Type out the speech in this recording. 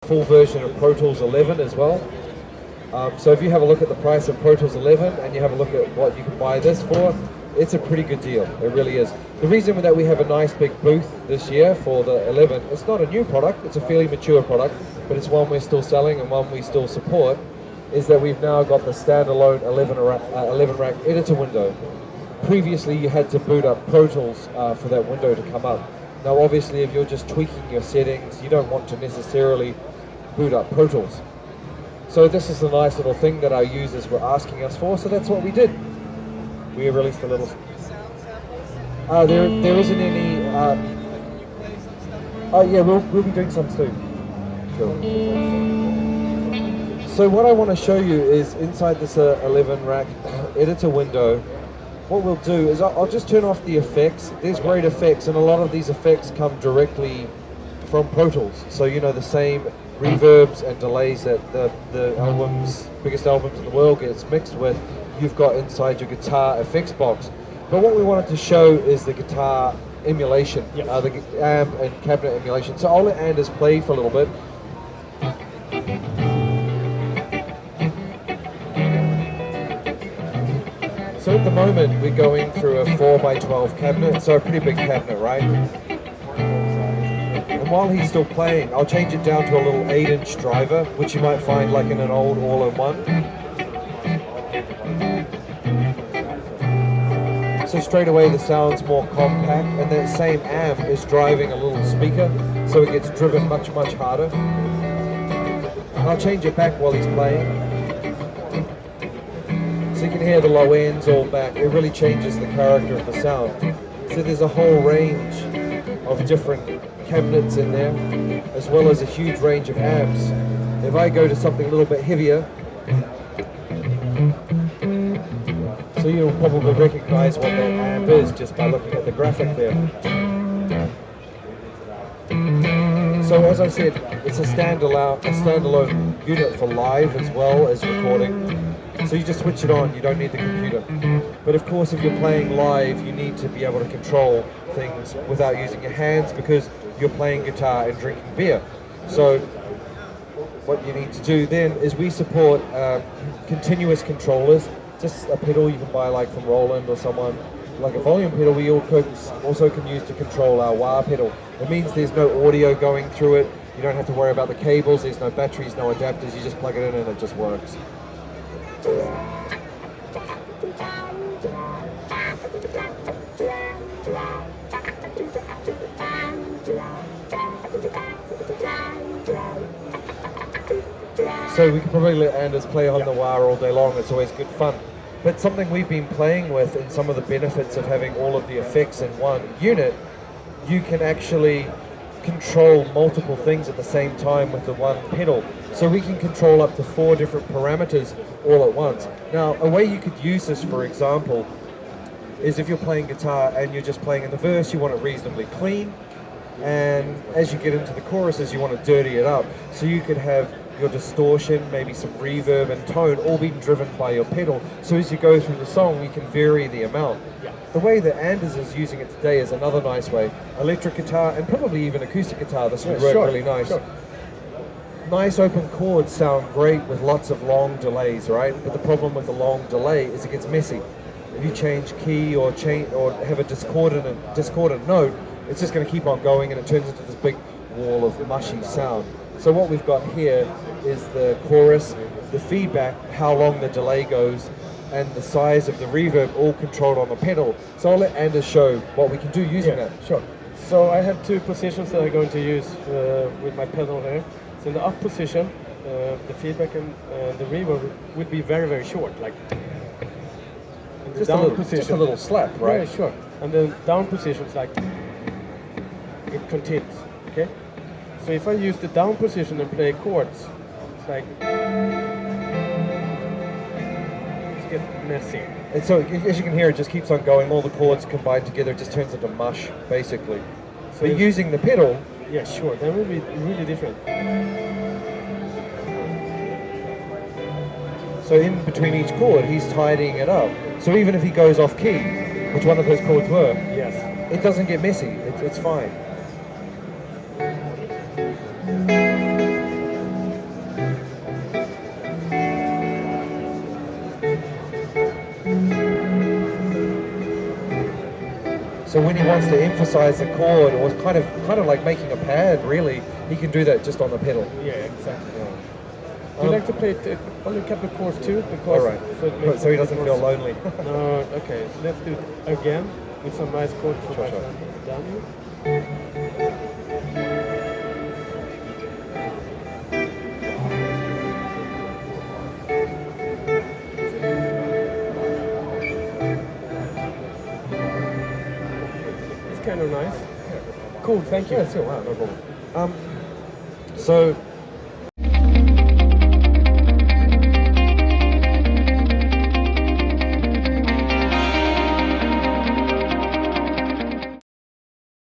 full version of Pro Tools 11 as well. So if you have a look at the price of Pro Tools 11 and you have a look at what you can buy this for, it's a pretty good deal. It really is. The reason that we have a nice big booth this year for the 11, it's not a new product, it's a fairly mature product, but it's one we're still selling and one we still support, is that we've now got the standalone 11 rack editor window. Previously you had to boot up Pro Tools for that window to come up. Now obviously if you're just tweaking your settings, you don't want to necessarily boot up Pro Tools. So this is a nice little thing that our users were asking us for, so that's what we did. We released a little... there isn't any... oh yeah, we'll be doing some too. Cool. So what I want to show you is inside this 11 rack editor window, what we'll do is I'll just turn off the effects. There's great effects, and a lot of these effects come directly from Pro Tools. So you know, the same reverbs and delays that the biggest albums in the world gets mixed with, you've got inside your guitar effects box. But what we wanted to show is the guitar emulation, the amp and cabinet emulation. So I'll let Anders play for a little bit. So at the moment we're going through a 4x12 cabinet, so a pretty big cabinet, right? And while he's still playing, I'll change it down to a little 8-inch driver, which you might find like in an old all-in-one. So straight away the sound's more compact, and that same amp is driving a little speaker, so it gets driven much, much harder. And I'll change it back while he's playing. So you can hear the low ends all back. It really changes the character of the sound. So there's a whole range of different cabinets in there, as well as a huge range of amps. If I go to something a little bit heavier, so you'll probably recognize what that amp is just by looking at the graphic there. So as I said, it's a standalone unit for live as well as recording. So you just switch it on, you don't need the computer. But of course if you're playing live, you need to be able to control things without using your hands because you're playing guitar and drinking beer. So what you need to do then is we support continuous controllers, just a pedal you can buy like from Roland or someone, like a volume pedal we also can use to control our wah pedal. It means there's no audio going through it, you don't have to worry about the cables, there's no batteries, no adapters, you just plug it in and it just works. So we could probably let Anders play on the wah all day long, it's always good fun. But something we've been playing with, and some of the benefits of having all of the effects in one unit, you can actually control multiple things at the same time with the one pedal. So we can control up to 4 different parameters all at once. Now, a way you could use this, for example, is if you're playing guitar and you're just playing in the verse, you want it reasonably clean, and as you get into the choruses, you want to dirty it up. So you could have your distortion, maybe some reverb and tone, all being driven by your pedal. So as you go through the song, we can vary the amount. The way that Anders is using it today is another nice way. Electric guitar and probably even acoustic guitar, this would work really nice. Nice open chords sound great with lots of long delays, right? But the problem with the long delay is it gets messy. If you change key or have a discordant note, it's just going to keep on going and it turns into this big wall of mushy sound. So what we've got here is the chorus, the feedback, how long the delay goes, and the size of the reverb, all controlled on the pedal. So I'll let Anders show what we can do using that. Sure. So I have 2 positions that I'm going to use with my pedal here. So in the up position, the feedback and the reverb would be very, very short, like in the down position. Just a little slap, right? Yeah, sure. And then down position is like it continues. Okay. So if I use the down position and play chords, it's like it's get messy. And so as you can hear, it just keeps on going. All the chords combined together, it just turns into mush, basically. So using the pedal, yeah, sure, that would be really different. So in between each chord, he's tidying it up. So even if he goes off key, which one of those chords were, yes, it doesn't get messy. It's fine. So when he wants to emphasize the chord, or kind of like making a pad, really, he can do that just on the pedal. Yeah, exactly. Do you like to play it only a couple of chords too? Because All right. So he doesn't more feel lonely. No, okay. So let's do it again with some nice chords for my friend Daniel. It's kind of nice. Cool, thank you. Yeah, it's all right, no problem. So